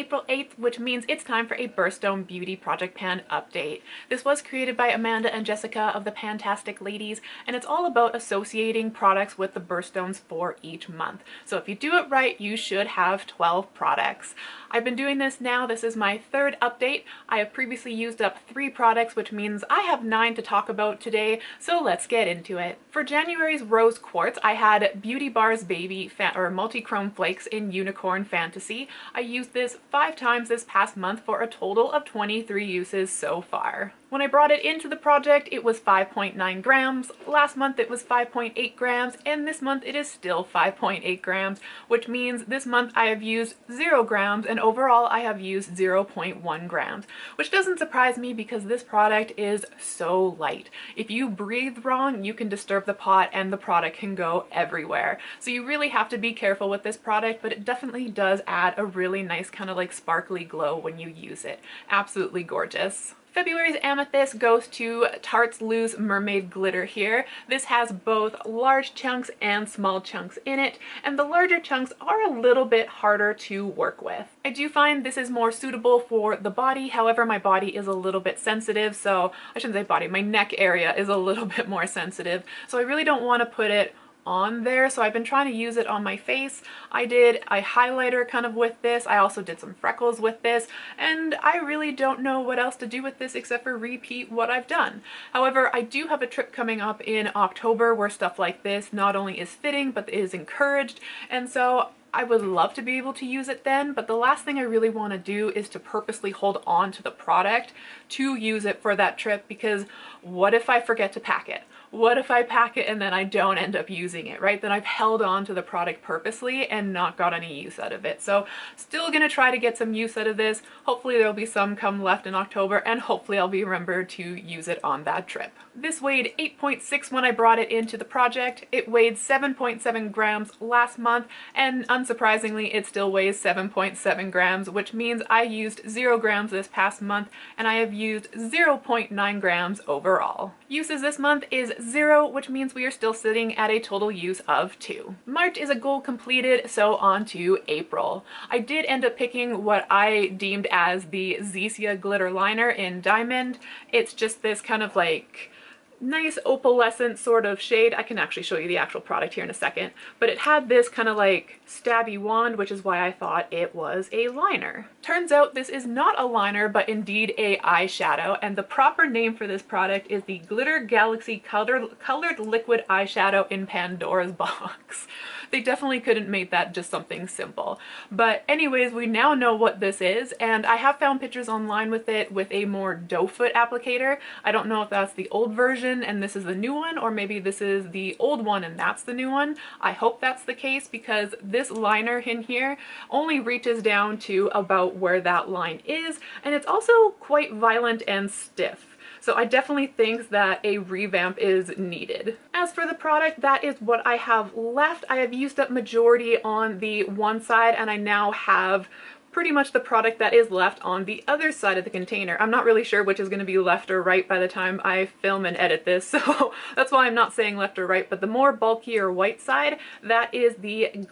April 8th, which means it's time for a Birthstone Beauty Project Pan update. This was created by Amanda and Jessica of the PANtastic ladies, and it's all about associating products with the birthstones for each month. So if you do it right, you should have 12 products. I've been doing this now. This is my third update. I have previously used up 3 products, which means I have 9 to talk about today, so let's get into it. For January's Rose Quartz, I had Beauty Bar's Baby Multi-Chrome Flakes in Unicorn Fantasy. I used this 5 times this past month for a total of 23 uses so far. When I brought it into the project, it was 5.9 grams. Last month it was 5.8 grams, and this month it is still 5.8 grams, which means this month I have used 0 grams, and overall I have used 0.1 grams, which doesn't surprise me because this product is so light. If you breathe wrong, you can disturb the pot and the product can go everywhere. So you really have to be careful with this product, but it definitely does add a really nice kind of like sparkly glow when you use it. Absolutely gorgeous. February's Amethyst goes to Tarte's Loose Mermaid Glitter here. This has both large chunks and small chunks in it, and the larger chunks are a little bit harder to work with. I do find this is more suitable for the body, however my body is a little bit sensitive, so I shouldn't say body, my neck area is a little bit more sensitive, so I really don't want to put it on there, so I've been trying to use it on my face. I did a highlighter kind of with this. I also did some freckles with this, and I really don't know what else to do with this except for repeat what I've done. However, I do have a trip coming up in October where stuff like this not only is fitting but is encouraged, and so I would love to be able to use it then, but the last thing I really want to do is to purposely hold on to the product to use it for that trip, because what if I forget to pack it? What if I pack it and then I don't end up using it, right? Then I've held on to the product purposely and not got any use out of it. So still gonna try to get some use out of this. Hopefully there'll be some come left in October, and hopefully I'll be remembered to use it on that trip. This weighed 8.6 when I brought it into the project. It weighed 7.7 grams last month, and unsurprisingly it still weighs 7.7 grams, which means I used 0 grams this past month, and I have used 0.9 grams overall. Uses this month is 0, which means we are still sitting at a total use of 2. March is a goal completed, so on to April. I did end up picking what I deemed as the Zeesea glitter liner in Diamond. It's just this kind of like nice opalescent sort of shade. I can actually show you the actual product here in a second, but it had this kind of like stabby wand, which is why I thought it was a liner. Turns out this is not a liner, but indeed a eyeshadow, and the proper name for this product is the Glitter Galaxy Colored Liquid Eyeshadow in Pandora's Box. They definitely couldn't make that just something simple. But anyways, we now know what this is, and I have found pictures online with it with a more doe foot applicator. I don't know if that's the old version and this is the new one, or maybe this is the old one and that's the new one. I hope that's the case, because this liner in here only reaches down to about where that line is, and it's also quite violent and stiff. So I definitely think that a revamp is needed. As for the product, that is what I have left. I have used up majority on the one side, and I now have pretty much the product that is left on the other side of the container. I'm not really sure which is going to be left or right by the time I film and edit this, so that's why I'm not saying left or right, but the more bulkier white side, that is the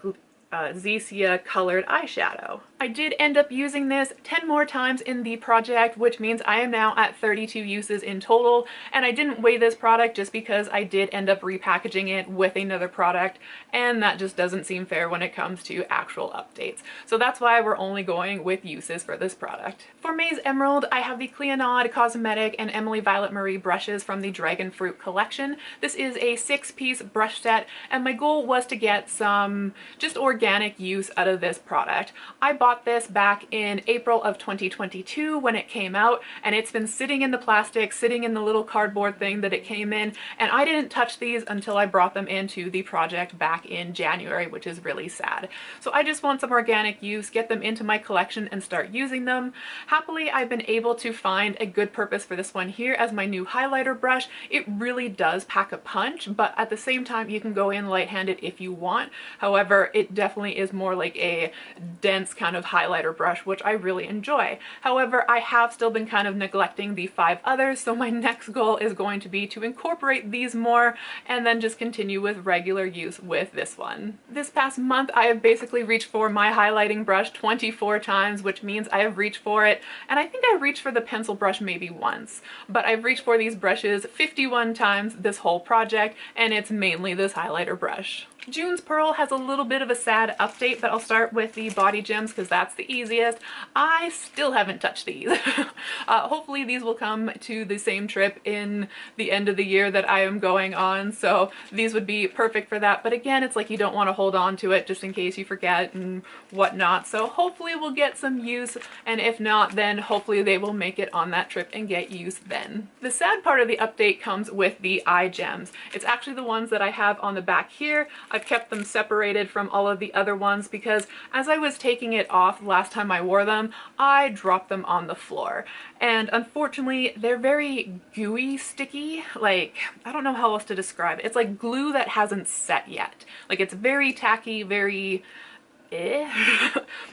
Zeesea colored eyeshadow. I did end up using this 10 more times in the project, which means I am now at 32 uses in total, and I didn't weigh this product just because I did end up repackaging it with another product, and that just doesn't seem fair when it comes to actual updates. So that's why we're only going with uses for this product. For May's Emerald, I have the Cleonade Cosmetic and Emily Violet Marie brushes from the Dragon Fruit collection. This is a 6-piece brush set, and my goal was to get some just organic use out of this product. I bought this back in April of 2022 when it came out, and it's been sitting in the plastic, sitting in the little cardboard thing that it came in, and I didn't touch these until I brought them into the project back in January, which is really sad. So I just want some organic use, get them into my collection and start using them. Happily, I've been able to find a good purpose for this one here as my new highlighter brush. It really does pack a punch, but at the same time you can go in light-handed if you want. However, it definitely definitely is more like a dense kind of highlighter brush, which I really enjoy. However, I have still been kind of neglecting the 5 others, so my next goal is going to be to incorporate these more and then just continue with regular use with this one. This past month, I have basically reached for my highlighting brush 24 times, which means I have reached for it, and I think I've reached for the pencil brush maybe once, but I've reached for these brushes 51 times this whole project, and it's mainly this highlighter brush. June's Pearl has a little bit of a sad update, but I'll start with the body gems because that's the easiest. I still haven't touched these. Hopefully these will come to the same trip in the end of the year that I am going on, so these would be perfect for that. But again, it's like you don't want to hold on to it just in case you forget and whatnot. So hopefully we'll get some use, and if not, then hopefully they will make it on that trip and get use then. The sad part of the update comes with the eye gems. It's actually the ones that I have on the back here. I've kept them separated from all of the other ones because as I was taking it off last time I wore them, I dropped them on the floor. And unfortunately, they're very gooey, sticky. Like, I don't know how else to describe it. It's like glue that hasn't set yet. Like, it's very tacky, very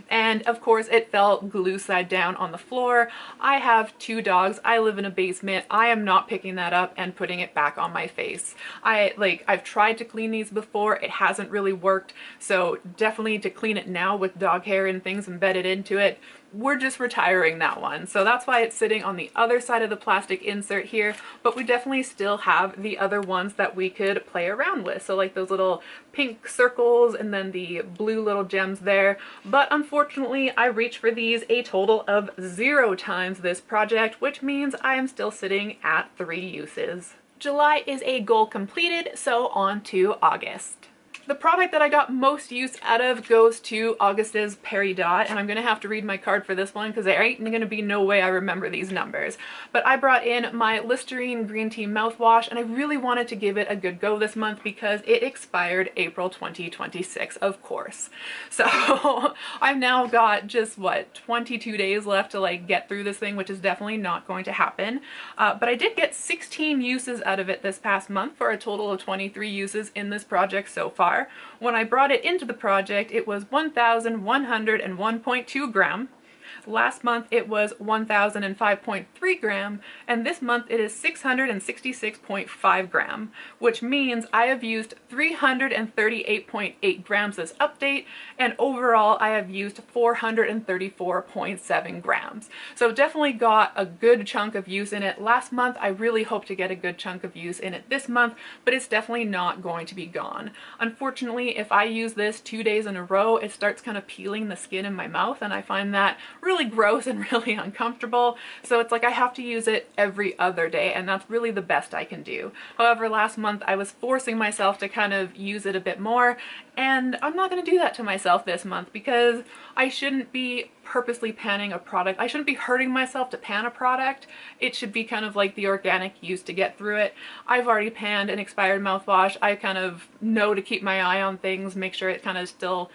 and of course it fell glue side down on the floor. I have 2 dogs. I live in a basement. I am not picking that up and putting it back on my face. I've tried to clean these before. It hasn't really worked. So definitely to clean it now with dog hair and things embedded into it, we're just retiring that one. So that's why it's sitting on the other side of the plastic insert here, but we definitely still have the other ones that we could play around with. So like those little pink circles and then the blue little gems there. But unfortunately, I reached for these a total of 0 times this project, which means I am still sitting at 3 uses. July is a goal completed, so on to August. The product that I got most use out of goes to August's Peridot, and I'm going to have to read my card for this one because there ain't going to be no way I remember these numbers. But I brought in my Listerine Green Tea mouthwash, and I really wanted to give it a good go this month because it expired April 2026, of course. So I've now got just, what, 22 days left to like get through this thing, which is definitely not going to happen. But I did get 16 uses out of it this past month for a total of 23 uses in this project so far. When I brought it into the project, it was 1,101.2 gram. Last month it was 1,005.3 gram, and this month it is 666.5 gram, which means I have used 338.8 grams this update, and overall I have used 434.7 grams. So definitely got a good chunk of use in it last month. I really hope to get a good chunk of use in it this month, but it's definitely not going to be gone. Unfortunately, if I use this 2 days in a row, it starts kind of peeling the skin in my mouth, and I find that really gross and really uncomfortable. So it's like I have to use it every other day, and that's really the best I can do. However, last month I was forcing myself to kind of use it a bit more, and I'm not going to do that to myself this month because I shouldn't be purposely panning a product. I shouldn't be hurting myself to pan a product. It should be kind of like the organic use to get through it. I've already panned an expired mouthwash. I kind of know to keep my eye on things, make sure it kind of still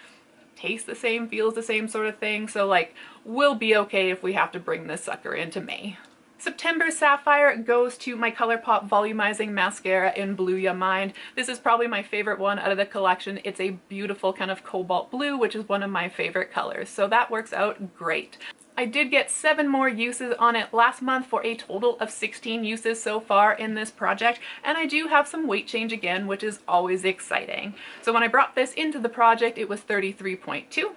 tastes the same, feels the same sort of thing. So like, we'll be okay if we have to bring this sucker into May. September Sapphire goes to my ColourPop Volumizing Mascara in Blue Ya Mind. This is probably my favorite one out of the collection. It's a beautiful kind of cobalt blue, which is one of my favorite colors. So that works out great. I did get 7 more uses on it last month for a total of 16 uses so far in this project, and I do have some weight change again, which is always exciting. So when I brought this into the project, it was 33.2.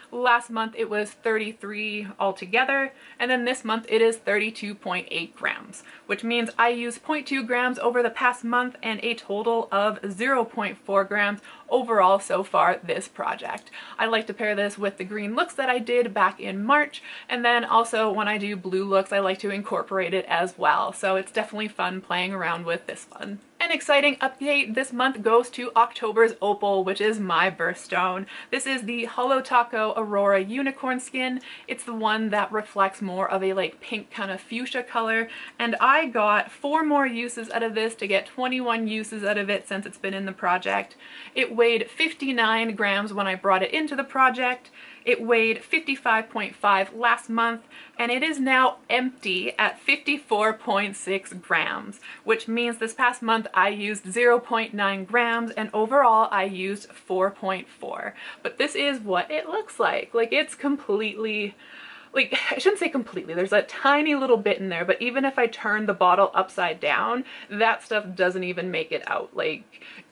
Last month it was 33 altogether, and then this month it is 32.8 grams, which means I used 0.2 grams over the past month and a total of 0.4 grams overall so far this project. I like to pair this with the green looks that I did back in March, and then also when I do blue looks I like to incorporate it as well, so it's definitely fun playing around with this one. An exciting update this month goes to October's Opal, which is my birthstone. This is the Holo Taco Aurora Unicorn Skin. It's the one that reflects more of a like pink kind of fuchsia color, and I got 4 more uses out of this to get 21 uses out of it since it's been in the project. It weighed 59 grams when I brought it into the project. It weighed 55.5 last month, and it is now empty at 54.6 grams, which means this past month I used 0.9 grams, and overall I used 4.4. But this is what it looks like. Like, it's completely, like, I shouldn't say completely, there's a tiny little bit in there, but even if I turn the bottle upside down, that stuff doesn't even make it out. Like,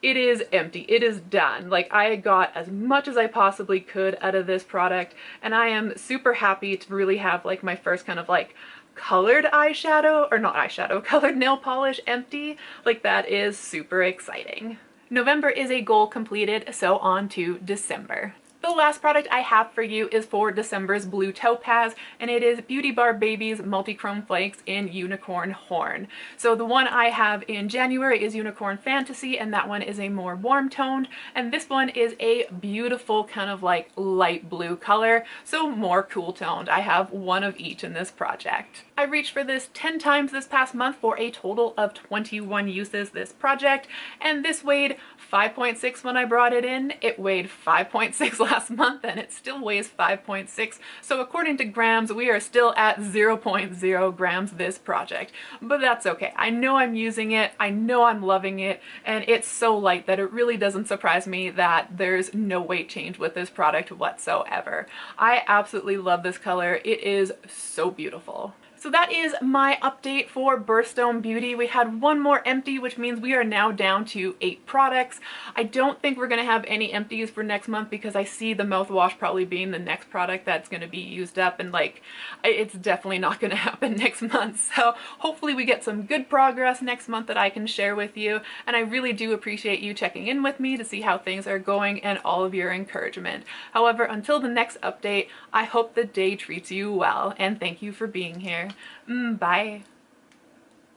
it is empty, it is done. Like, I got as much as I possibly could out of this product, and I am super happy to really have like my first kind of like colored eyeshadow, or not eyeshadow, colored nail polish empty. Like, that is super exciting. November is a goal completed, so on to December. The last product I have for you is for December's Blue Topaz, and it is Beauty Bar Baby's Multichrome Flakes in Unicorn Horn. So the one I have in January is Unicorn Fantasy, and that one is a more warm toned, and this one is a beautiful kind of like light blue color, so more cool toned. I have one of each in this project. I reached for this 10 times this past month for a total of 21 uses this project, and this weighed 5.6 when I brought it in. It weighed 5.6 last month, and it still weighs 5.6. So according to grams, we are still at 0.0 grams this project. But that's okay. I know I'm using it, I know I'm loving it, and it's so light that it really doesn't surprise me that there's no weight change with this product whatsoever. I absolutely love this color. It is so beautiful. So that is my update for Birthstone Beauty. We had one more empty, which means we are now down to 8 products. I don't think we're going to have any empties for next month because I see the mouthwash probably being the next product that's going to be used up, and like, it's definitely not going to happen next month. So hopefully we get some good progress next month that I can share with you, and I really do appreciate you checking in with me to see how things are going and all of your encouragement. However, until the next update, I hope the day treats you well, and thank you for being here. Bye.